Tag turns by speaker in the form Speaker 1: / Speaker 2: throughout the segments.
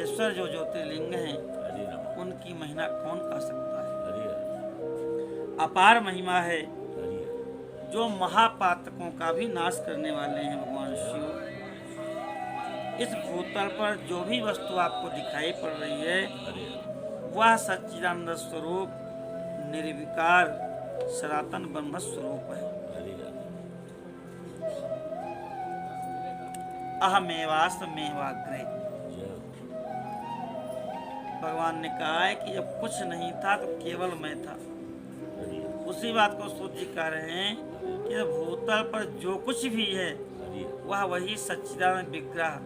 Speaker 1: विश्वेश्वर जो ज्योतिर्लिंग हैं उनकी महिमा कौन कह सकता है। अपार महिमा है। जो महापातकों का भी नाश करने वाले हैं भगवान शिव। इस भूतल पर जो भी वस्तु आपको दिखाई पड़ रही है वह सच्चिदानंद स्वरूप निर्विकार सनातन ब्रह्म स्वरूप है। अहमेवास्मेवाग्रे। भगवान ने कहा है कि जब कुछ नहीं था तो केवल मैं था। उसी बात को सूत जी कह रहे हैं कि भूतल पर जो कुछ भी है वह वही सच्चिदानंद विग्रह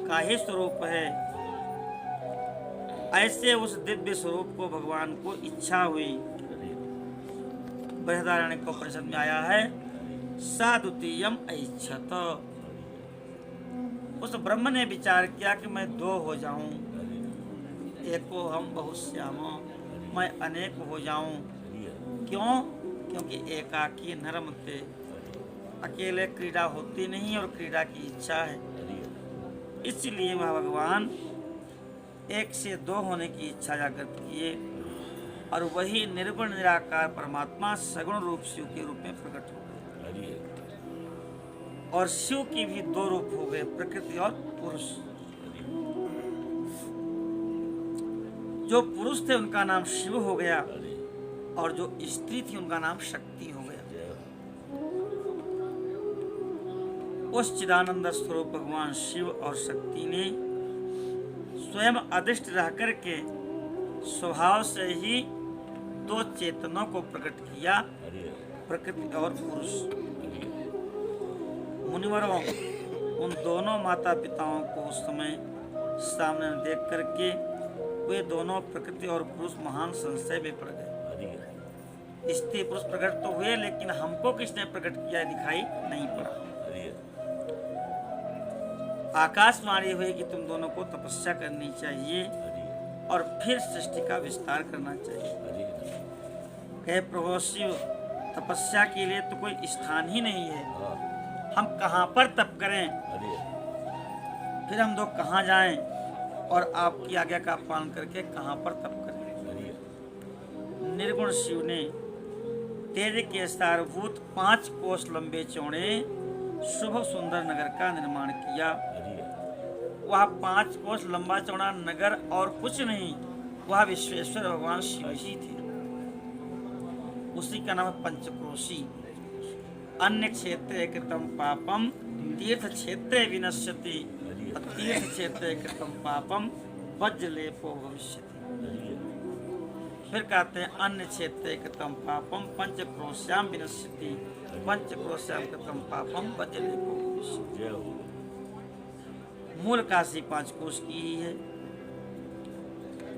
Speaker 1: का ही स्वरूप है। ऐसे उस दिव्य स्वरूप को भगवान को इच्छा हुई। बृहदारण्यक उपनिषद में आया है सा द्वितीयम ऐच्छत। उस ब्रह्म ने विचार किया कि मैं दो हो जाऊं, एको हम बहुश्यामो, मैं अनेक हो जाऊं। क्यों? क्योंकि एकाकी नरम थे, अकेले क्रीड़ा होती नहीं और क्रीड़ा की इच्छा है। इसलिए वह भगवान एक से दो होने की इच्छा जागृत किए और वही निर्गुण निराकार परमात्मा सगुण रूप शिव के रूप में प्रकट हो गए। और शिव की भी दो रूप हो गए, प्रकृति और पुरुष। जो पुरुष थे उनका नाम शिव हो गया और जो स्त्री थी उनका नाम शक्ति हो गया। उस चिदानंद स्वरूप भगवान शिव और शक्ति ने स्वयं अदृष्ट रह करके स्वभाव से ही दो चेतनों को प्रकट किया, प्रकृति और पुरुष। मुनिवरों उन दोनों माता पिताओं को उस समय सामने देख करके वे दोनों प्रकृति और पुरुष महान संशय में पड़ गए। स्त्री पुरुष प्रकट तो हुए लेकिन हमको किसने प्रकट किया दिखाई नहीं पड़ा। आकाशवाणी हुई कि तुम दोनों को तपस्या करनी चाहिए और फिर सृष्टि का विस्तार करना चाहिए। कहे प्रभु शिव तपस्या के लिए तो कोई स्थान ही नहीं है, हम कहाँ पर तप करें, फिर हम दो कहाँ जाएं और आपकी आज्ञा का पालन करके कहाँ पर तप करें। निर्गुण शिव ने तेज के सारभूत 5 कोस लंबे चौड़े शुभ सुंदर नगर का निर्माण किया। वह 5 कोस लंबा चौड़ा नगर और कुछ नहीं, वह विश्वेश्वर भगवान शिव ही थे। उसी का नाम पंचक्रोशी। अन्य क्षेत्रे कृतं पापम तीर्थ क्षेत्रे विनश्यति, तीर्थ क्षेत्रे कृतं पापम वज्रलेपो भविष्यति। फिर कहते हैं अन्य क्षेत्रे कृतं पापम पंचक्रोश्याम विनश्यति, पंचक्रोश्याम कृतं पापम वज्रलेपो भविष्यति। मूल काशी 5 कोश की ही है।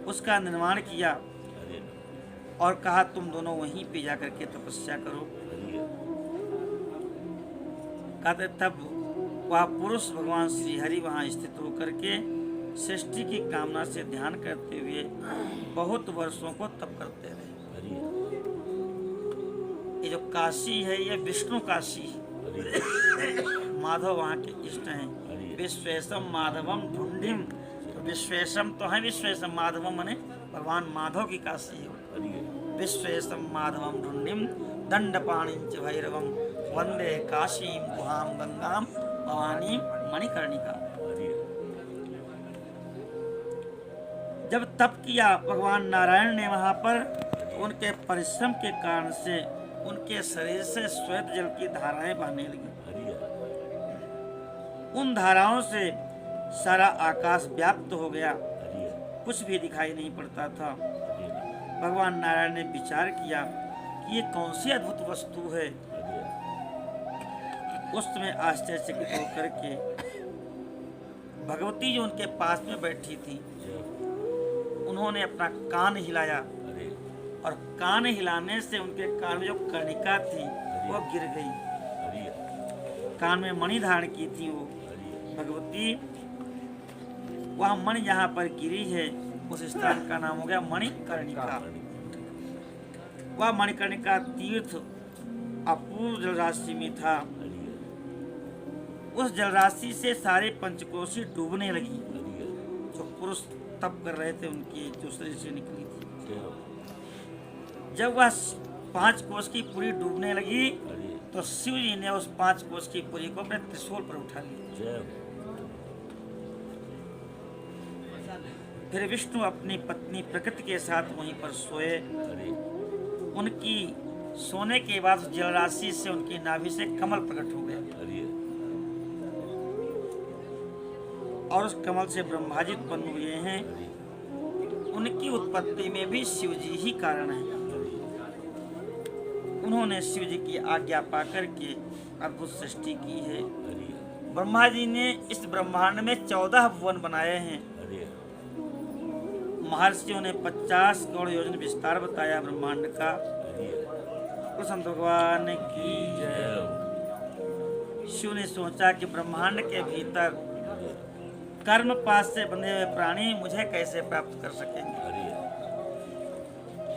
Speaker 1: उसका निर्माण किया और कहा तुम दोनों वहीं पे जाकर के तपस्या करो। कहते तब वह पुरुष भगवान श्री हरि वहाँ स्थित होकर के सृष्टि की कामना से ध्यान करते हुए बहुत वर्षों को तप करते रहे। ये जो काशी है ये विष्णु काशी है। माधव वहाँ के इष्ट हैं। विश्वेशम माधवम ढूंढिम। तो विश्वेशम तो है, विश्वेशम माधवम माने भगवान माधव की काशी है। विश्वेशम माधवम ढूंढिम दंडपाणिं च भैरवम वंदे काशीं गुहां गंगाम भवानी मणिकर्णिका। जब तप किया भगवान नारायण ने वहां पर, उनके परिश्रम के कारण से उनके शरीर से श्वेत जल की धाराएं बहने लगी। उन धाराओं से सारा आकाश व्याप्त हो गया, कुछ भी दिखाई नहीं पड़ता था। भगवान नारायण ने विचार किया कि ये कौन सी अद्भुत वस्तु है। उस समय आश्चर्यचकित होकर के भगवती जो उनके पास में बैठी थी उन्होंने अपना कान हिलाया और कान हिलाने से उनके कान में जो कर्णिका थी वो गिर गई। कान में मणि धारण की थी वो भगवती, वह मणि जहाँ पर गिरी है उस स्थान का नाम हो गया मणिकर्णिका। वह मणिकर्णिका तीर्थ अपूर्व जलराशि में था। उस जलराशि से सारे पंचकोशी डूबने लगी। जो पुरुष पुरुष तप कर रहे थे, उनकी जो शरीर से निकली थी।
Speaker 2: जय हो।
Speaker 1: जब वह 5 कोस की पुरी डूबने लगी
Speaker 2: हरि
Speaker 1: तो शिव जी ने उस 5 कोस की पुरी को अपने त्रिशूल पर उठा लिया।
Speaker 2: जय हो।
Speaker 1: फिर विष्णु अपनी पत्नी प्रकृति के साथ वहीं पर सोए।
Speaker 2: हरि
Speaker 1: उनकी सोने के बाद उस जलराशि से उनकी नाभि से कमल प्रकट हो गया
Speaker 2: हरि
Speaker 1: और उस कमल से ब्रह्मा जी उत्पन्न हुए हैं।
Speaker 2: हरि
Speaker 1: उनकी उत्पत्ति में भी शिव जी ही कारण है। उन्होंने शिव जी की आज्ञा पाकर के अद्भुत सृष्टि की है।
Speaker 2: हरि
Speaker 1: ब्रह्मा जी ने इस ब्रह्मांड में 14 भुवन बनाए हैं।
Speaker 2: हरि
Speaker 1: महर्षियों ने 50 करोड़ योजन विस्तार बताया ब्रह्मांड का।
Speaker 2: हरि
Speaker 1: कृष्ण भगवान की
Speaker 2: जय
Speaker 1: जय।
Speaker 2: हो।
Speaker 1: शिव ने सोचा कि ब्रह्मांड के भीतर
Speaker 2: हरि
Speaker 1: कर्म पास से बंधे हुए प्राणी मुझे कैसे प्राप्त कर सकेंगे।
Speaker 2: हरि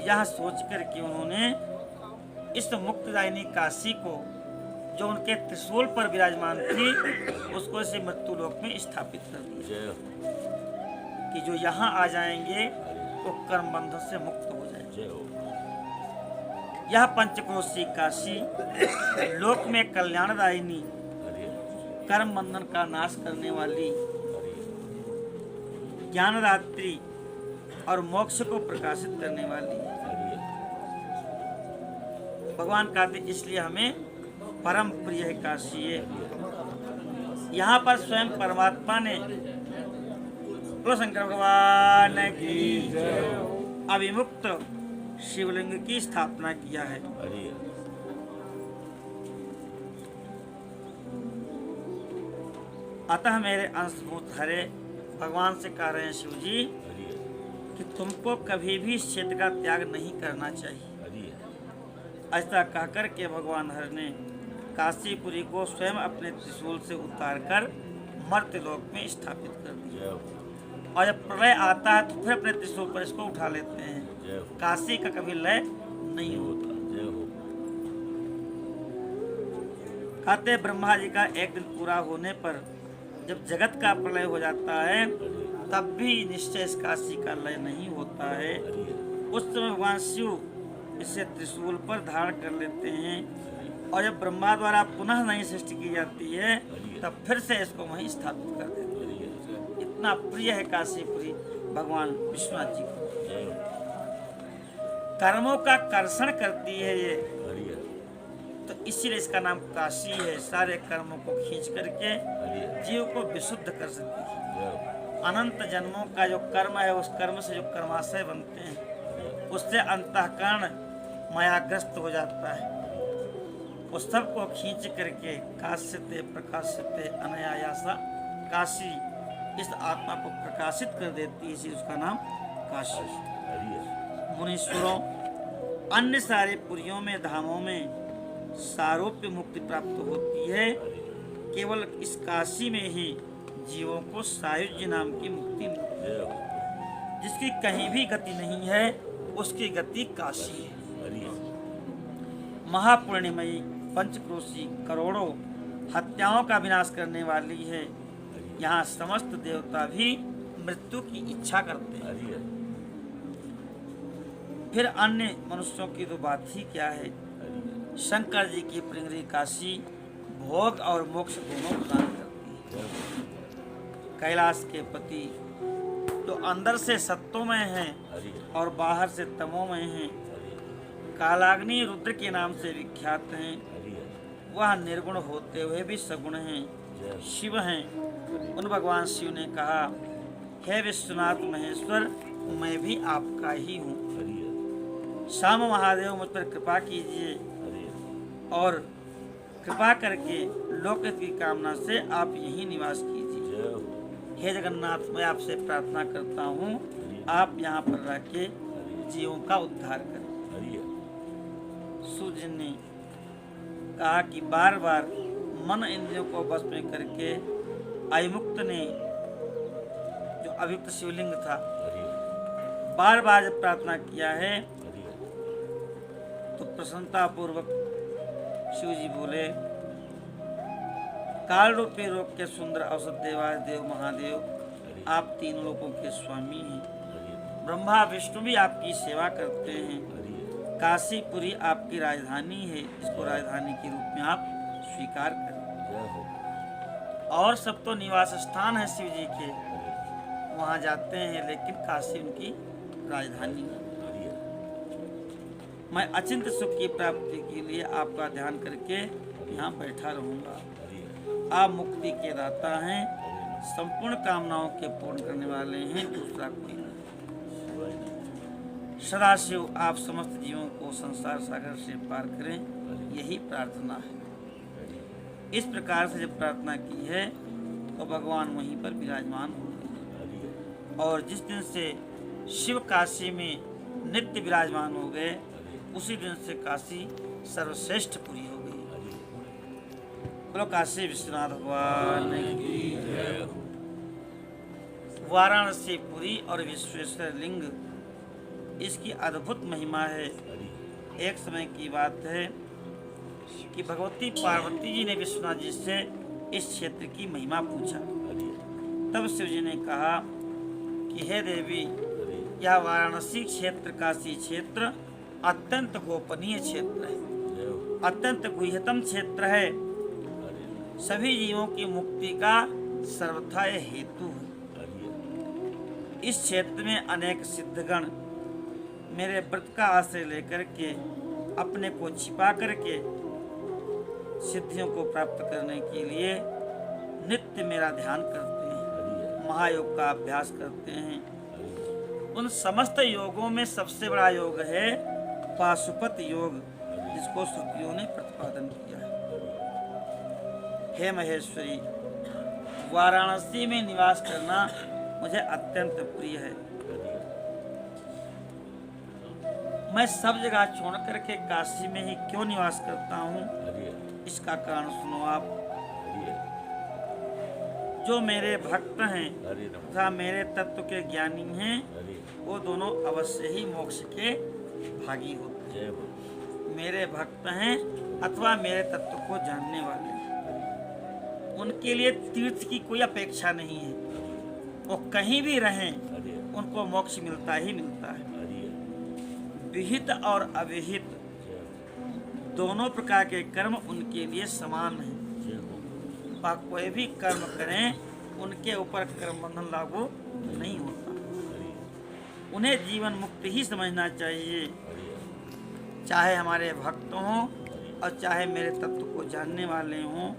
Speaker 1: यह सोचकर कि उन्होंने इस मुक्तिदायिनी काशी को, जो उनके त्रिशूल पर विराजमान थी, उसको इसे मृत्यु लोक में स्थापित कर दिया
Speaker 2: जय हो।
Speaker 1: कि जो यहाँ आ जाएंगे वो कर्म बंधन से मुक्त हो जाएंगे।
Speaker 2: जय हो।
Speaker 1: यह पंचक्रोशी काशी लोक में कल्याणदायिनी,
Speaker 2: हरि
Speaker 1: कर्म बंधन का नाश करने वाली,
Speaker 2: हरि
Speaker 1: ज्ञानदात्री और मोक्ष को प्रकाशित करने वाली है।
Speaker 2: हरि
Speaker 1: भगवान कहते इसलिए हमें परम प्रिय है काशी है। यहाँ पर स्वयं परमात्मा ने बोलो शंकर भगवान की अभिमुक्त शिवलिंग की स्थापना किया है।
Speaker 2: हरि
Speaker 1: अतः मेरे अंशभूत हरे भगवान से कह रहे हैं शिव जी
Speaker 2: हरि
Speaker 1: कि तुमको कभी भी इस क्षेत्र का त्याग नहीं करना चाहिए।
Speaker 2: हरि
Speaker 1: ऐसा कहकर के भगवान हर ने काशीपुरी को स्वयं अपने त्रिशूल से उतारकर मर्त्यलोक में स्थापित कर दिया।
Speaker 2: जय हो।
Speaker 1: और जब प्रलय आता है तो फिर अपने त्रिशूल पर इसको उठा लेते हैं।
Speaker 2: जय हो।
Speaker 1: काशी का कभी लय नहीं होता।
Speaker 2: जय हो।
Speaker 1: कहते हैं ब्रह्मा जी का एक दिन पूरा होने पर जब जगत का प्रलय हो जाता है
Speaker 2: हरि
Speaker 1: तब भी निश्चय इस काशी का लय नहीं होता है।
Speaker 2: हरि
Speaker 1: उस समय भगवान शिव इसे त्रिशूल पर धारण कर लेते हैं और जब ब्रह्मा द्वारा पुनः नई सृष्टि की जाती है तब फिर से इसको वहीं स्थापित कर देते हैं। इतना प्रिय है काशीपुरी भगवान विश्वनाथ जी को।
Speaker 2: जय हो।
Speaker 1: कर्मों का कर्षण करती है ये,
Speaker 2: हरि
Speaker 1: तो इसीलिए इसका नाम काशी है। सारे कर्मों को खींच करके
Speaker 2: हरि
Speaker 1: जीव को विशुद्ध कर सकती है।
Speaker 2: जय हो।
Speaker 1: अनंत जन्मों का जो कर्म है उस कर्म से जो कर्माशय बनते हैं उससे अंतःकरण मायाग्रस्त हो जाता है। उस सब को खींच करके काश्यते प्रकाशते अनायासा काशी इस आत्मा को प्रकाशित कर देती है, इसी उसका नाम काशी।
Speaker 2: हरि
Speaker 1: मुनीश्वरों, अन्य सारे पुरियों में धामों में सारूप्य मुक्ति प्राप्त होती है, केवल इस काशी में ही जीवों को सायुज्य नाम की मुक्ति मिलती है।
Speaker 2: जय हो।
Speaker 1: जिसकी कहीं भी गति नहीं है उसकी गति काशी है।
Speaker 2: हरि
Speaker 1: महापूर्णिमयी पंचक्रोशी करोड़ों हत्याओं का विनाश करने वाली है। यहाँ समस्त देवता भी मृत्यु की इच्छा करते हैं।
Speaker 2: हरि
Speaker 1: फिर अन्य मनुष्यों की तो बात ही क्या है।
Speaker 2: हरि
Speaker 1: शंकर जी की प्रिंगरी काशी भोग और मोक्ष दोनों प्रदान करती है।
Speaker 2: जय हो।
Speaker 1: कैलाश के पति जो अंदर से सत्वमय हैं
Speaker 2: हरि
Speaker 1: और बाहर से तमोमय हैं, कालाग्नि रुद्र के नाम से विख्यात हैं,
Speaker 2: हरि
Speaker 1: वह निर्गुण होते हुए भी सगुण हैं,
Speaker 2: जय हो।
Speaker 1: शिव हैं। उन भगवान शिव ने कहा, हे विश्वनाथ महेश्वर, मैं भी आपका ही हूँ।
Speaker 2: हरि
Speaker 1: श्याम महादेव मुझ पर कृपा कीजिए
Speaker 2: हरि
Speaker 1: और कृपा करके लोकहित की कामना से आप यही निवास कीजिए।
Speaker 2: जय हो।
Speaker 1: हे जगन्नाथ, मैं आपसे प्रार्थना करता हूँ आप यहाँ पर रह के जीवों का उद्धार करें।
Speaker 2: हरि
Speaker 1: सूर्य ने कहा कि बार बार मन इंद्रियों को बस में करके अयुक्त ने जो अभियुक्त शिवलिंग था
Speaker 2: हरि
Speaker 1: बार बार जब प्रार्थना किया है
Speaker 2: हरि
Speaker 1: तो प्रसन्नता पूर्वक शिव जी बोले, काल रूपी रोग के सुंदर औसत देवाय देव महादेव,
Speaker 2: हरि
Speaker 1: आप तीन लोकों के स्वामी हैं। ब्रह्मा विष्णु भी आपकी सेवा करते हैं। काशीपुरी आपकी राजधानी है, इसको राजधानी के रूप में आप स्वीकार करें। और सब तो निवास स्थान है शिव जी के, वहाँ जाते हैं, लेकिन काशी उनकी राजधानी है। मैं अचिंत सुख की प्राप्ति के लिए आपका ध्यान करके यहाँ बैठा रहूँगा। आप मुक्ति के दाता हैं, संपूर्ण कामनाओं के पूर्ण करने वाले हैं, दूसरा कोई नहीं। सदाशिव आप समस्त जीवों को संसार सागर से पार करें, यही प्रार्थना है। इस प्रकार से जब प्रार्थना की है तो भगवान वहीं पर विराजमान हो गए। और जिस दिन से शिव काशी में नित्य विराजमान हो गए, उसी दिन से काशी सर्वश्रेष्ठ पुरी हो गई। बोलो काशी विश्वनाथ भगवान की जय। वाराणसी पुरी और विश्वेश्वर लिंग, इसकी अद्भुत महिमा है। एक समय की बात है कि भगवती पार्वती जी ने विश्वनाथ जी से इस क्षेत्र की महिमा पूछा। तब शिव जी ने कहा कि हे देवी, यह वाराणसी क्षेत्र, काशी क्षेत्र अत्यंत गोपनीय क्षेत्र है, अत्यंत गुह्यतम क्षेत्र है। सभी जीवों की मुक्ति का सर्वथा हेतु है। इस क्षेत्र में अनेक सिद्धगण मेरे व्रत का आश्रय लेकर के अपने को छिपा करके सिद्धियों को प्राप्त करने के लिए नित्य मेरा ध्यान करते हैं, महायोग का अभ्यास करते हैं। उन समस्त योगों में सबसे बड़ा योग है पाशुपत योग, जिसको श्रुतियों ने प्रतिपादन किया है। हे महेश्वरी, वाराणसी में निवास करना मुझे अत्यंत प्रिय है। मैं सब जगह छोड़ करके काशी में ही क्यों निवास करता हूँ, इसका कारण सुनो आप। जो मेरे भक्त हैं तथा मेरे तत्व के ज्ञानी हैं, वो दोनों अवश्य ही मोक्ष के भागी होते हैं। मेरे भक्त हैं अथवा मेरे तत्व को जानने वाले हैं, उनके लिए तीर्थ की कोई अपेक्षा नहीं है। वो कहीं भी रहें, उनको मोक्ष मिलता ही मिलता है। विहित और अविहित दोनों प्रकार के कर्म उनके लिए समान हैं। वह कोई भी कर्म करें, उनके ऊपर कर्म बंधन लागू नहीं होता। उन्हें जीवन मुक्त ही समझना चाहिए। चाहे हमारे भक्त हों और चाहे मेरे तत्व को जानने वाले हों,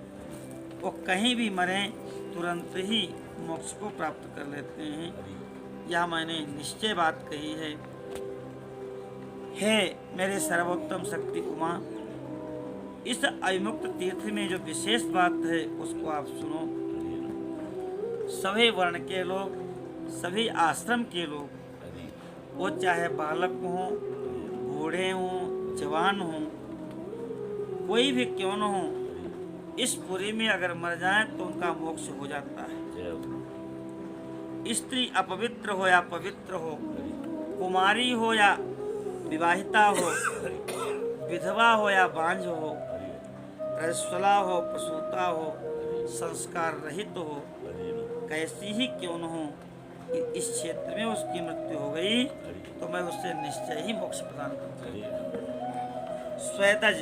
Speaker 1: वो कहीं भी मरें, तुरंत ही मोक्ष को प्राप्त कर लेते हैं। यह मैंने निश्चय बात कही है। हे मेरे सर्वोत्तम शक्ति उमा, इस अविमुक्त तीर्थ में जो विशेष बात है उसको आप सुनो। सभी वर्ण के लोग, सभी आश्रम के लोग, वो चाहे बालक हों, बूढ़े हों, जवान हों, कोई भी क्यों न हो, इस पुरी में अगर मर जाए तो उनका मोक्ष हो जाता है। स्त्री अपवित्र हो या पवित्र हो, कुमारी हो या विवाहिता हो, विधवा हो या बांझ हो, रजस्वला हो, प्रसूता हो, संस्कार रहित हो, कैसी ही क्यों न हो, कि इस क्षेत्र में उसकी मृत्यु हो गई तो मैं उससे निश्चय ही मोक्ष प्रदान करूँगा। स्वेदज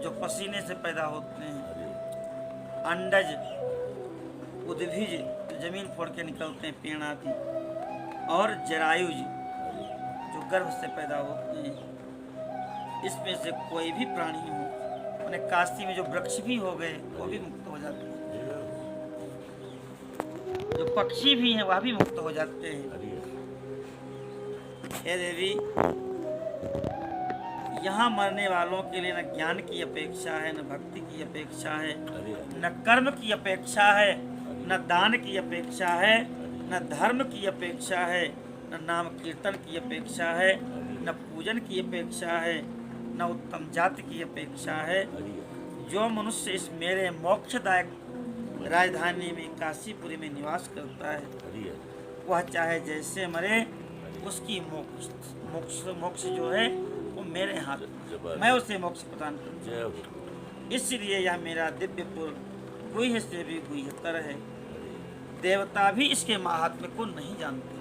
Speaker 1: जो पसीने से पैदा होते हैं, अंडज उद्भिज जो जमीन फोड़ के निकलते हैं, पेड़ आदि, और जरायुज जो गर्भ से पैदा होते हैं, इसमें से कोई भी प्राणी हो, उन्हें काशी में जो वृक्ष भी हो गए वो भी मुक्त हो जाते हैं, जो पक्षी भी हैं वह भी मुक्त हो जाते हैं। हे देवी, यहाँ मरने वालों के लिए न ज्ञान की अपेक्षा है, न भक्ति की अपेक्षा है, न कर्म की अपेक्षा है, न दान की अपेक्षा है, न धर्म की अपेक्षा है, न नाम कीर्तन की अपेक्षा है, न पूजन की अपेक्षा है, न उत्तम जाति की अपेक्षा है। जो मनुष्य इस मेरे मोक्षदायक राजधानी में काशीपुरी में निवास करता है, वह चाहे जैसे मरे, उसकी मोक्ष जो है वो मेरे हाथ, मैं उसे मोक्ष प्रदान करूँगा। इसलिए यह मेरा दिव्यपुर गुह्य से भी गुह्यतर है। देवता भी इसके महात्म्य को नहीं जानते।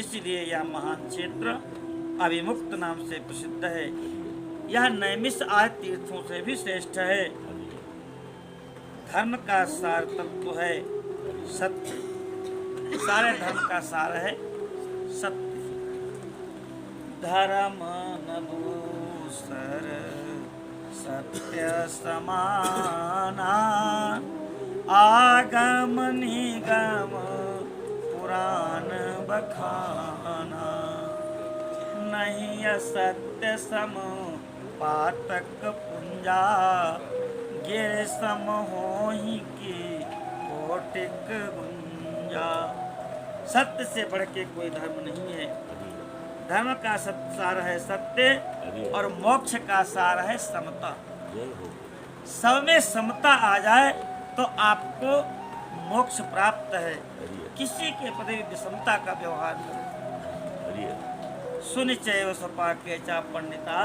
Speaker 1: इसलिए यह महान क्षेत्र अभिमुक्त नाम से प्रसिद्ध है। यह नैमिष आदि तीर्थों से भी श्रेष्ठ है। धर्म का सार तत्व है सत्य। सारे धर्म का सार है सत्य। धर्म न दूसर सत्य समाना, आगम निगम पुराण बखाना। नहीं असत्य सम पातक पुंजा, गिर सम होहि की कोटिक गुंजा। सत्य से बढ़ के कोई धर्म नहीं है। धर्म का सार है सत्य और मोक्ष का सार है समता। सब में समता आ जाए तो आपको मोक्ष प्राप्त है। किसी के प्रति विषमता का व्यवहार करें। सुनिचय स्वपाक्य च पंडिता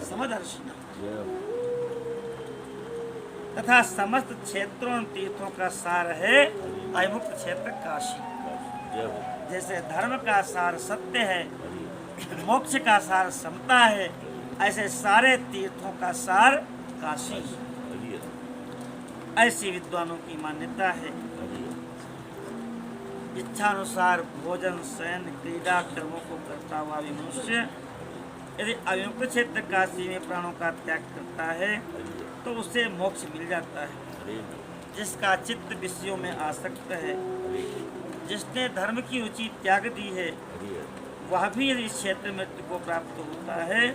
Speaker 1: समदर्शिना। तथा समस्त क्षेत्रों और तीर्थों का सार है अभिमुक्त क्षेत्र काशी। जैसे धर्म का सार सत्य है, मोक्ष का सार समता है, ऐसे सारे तीर्थों का सार काशी है। ऐसी विद्वानों की मान्यता है। इच्छानुसार भोजन शयन क्रीड़ा कर्मों को करता हुआ भी मनुष्य यदि अभिमुक्त क्षेत्र काशी में प्राणों का त्याग करता है तो उसे मोक्ष मिल जाता है। जिसका चित्त विषयों में आसक्त है, जिसने धर्म की रुचि त्याग दी है, वह भी यदि इस क्षेत्र मृत्यु को प्राप्त होता है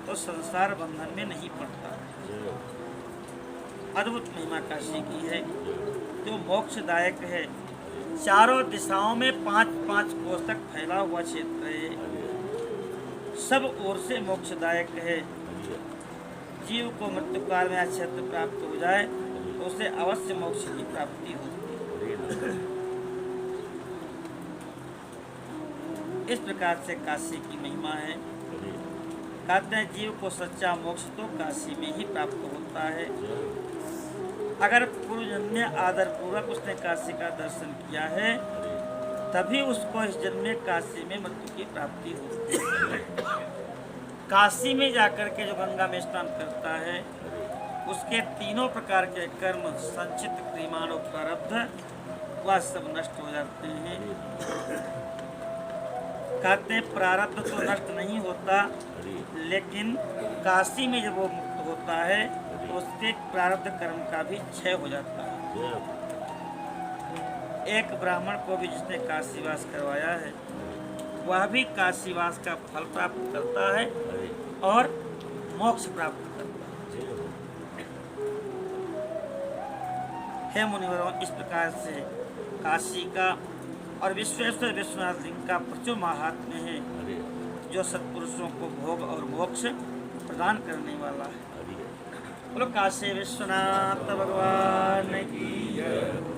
Speaker 1: तो संसार बंधन में नहीं पड़ता। अद्भुत महिमा काशी की है जो मोक्षदायक है। चारों दिशाओं में 5-5 कोस तक फैला हुआ क्षेत्र है। सब ओर से मोक्षदायक है। जीव को मृत्यु काल में यह क्षेत्र प्राप्त हो जाए तो उसे अवश्य मोक्ष की प्राप्ति होती है। इस प्रकार से काशी की महिमा है। कहते हैं जीव को सच्चा मोक्ष तो काशी में ही प्राप्त होता है। अगर पूर्व जन्म में आदर पूर्वक उसने काशी का दर्शन किया है तभी उसको इस जन्म में काशी में मृत्यु की प्राप्ति होती है। काशी में जाकर के जो गंगा में स्नान करता है उसके तीनों प्रकार के कर्म संचित क्रियमाण और प्रारब्ध वह सब नष्ट हो जाते हैं। कहते हैं प्रारब्ध तो नष्ट नहीं होता, लेकिन काशी में जब वो मुक्त होता है तो उसके प्रारब्ध कर्म का भी क्षय हो जाता है। एक ब्राह्मण को भी जिसने काशीवास करवाया है वह भी काशीवास का फल प्राप्त करता है और मोक्ष प्राप्त करता है। हे मुनिवरों, इस प्रकार से काशी का और विश्वेश्वर विश्वनाथ लिंग का प्रचुर महात्म्य है जो सत्पुरुषों को भोग और मोक्ष प्रदान करने वाला है। बोलो काशी विश्वनाथ भगवान की जय।